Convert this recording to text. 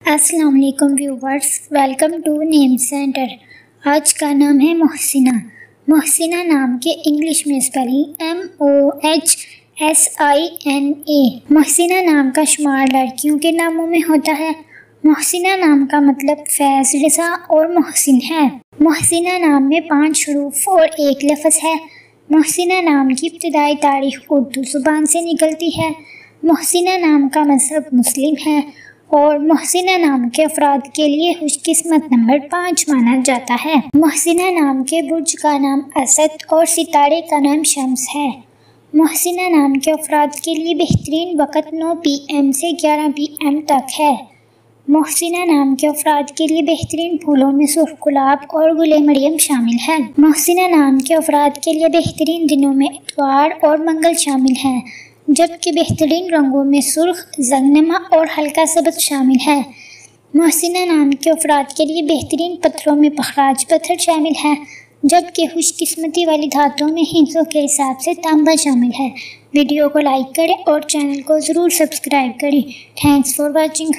अस्सलाम वालेकुम viewers, welcome to name centre. आज का नाम है मोहसिना। मोहसिना नाम के इंग्लिश में स्पेलिंग MOHSINA। मोहसिना नाम का शुमार लड़कियों के नामों में होता है। मोहसिना नाम का मतलब फैज़ रज़ा और मोहसिन है। मोहसिना नाम में 5 हरूफ और 1 लफ्ज़ है। मोहसिना नाम की इब्तिदाई तारीख उर्दू ज़ुबान से निकलती है। मोहसिना नाम का मज़हब मुस्लिम है और मोहसिना नाम के अफराद के लिए खुशकिस्मत नंबर 5 माना जाता है। मोहसिना नाम के बुर्ज का नाम असद और सितारे का नाम शम्स है। मोहसिना नाम के अफराद के लिए बेहतरीन वक़्त 9 PM से 11 PM तक है। मोहसिना नाम के अफराद के लिए बेहतरीन फूलों में सुर्ख गुलाब और गुले मरियम शामिल है। मोहसिना नाम के अफराद के लिए बेहतरीन दिनों में इतवार और मंगल शामिल है, जबकि बेहतरीन रंगों में सुर्ख, जंगनमा और हल्का सब्ज़ शामिल है। मोहसिना नाम के अफराद के लिए बेहतरीन पत्थरों में पखराज पत्थर शामिल है, जबकि खुशकिस्मती वाली धातुओं में हिस्सों के हिसाब से तांबा शामिल है। वीडियो को लाइक करें और चैनल को ज़रूर सब्सक्राइब करें। Thanks for watching.